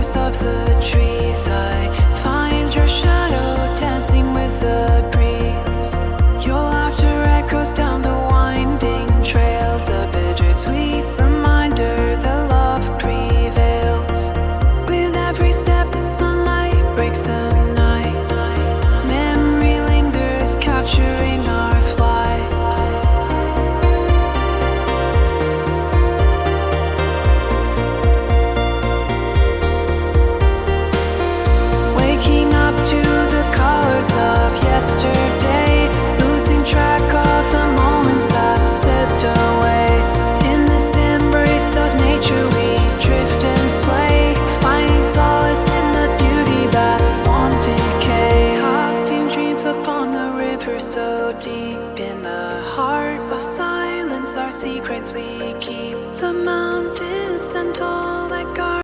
colors of the trees. I find your shadow dancing with the breeze. Your laughter echoes down the winding trails, a bittersweet reminder that love prevails. With every step, the sunlight breaks the night. Memory lingers, capturing our flight. Waking up to the colors of yesterday, losing track of the moments that slipped away. In this embrace of nature we drift and sway, finding solace in the beauty that won't decay. Casting dreams upon the river so deep, in the heart of silence our secrets we keep. The mountains stand tall like guardians.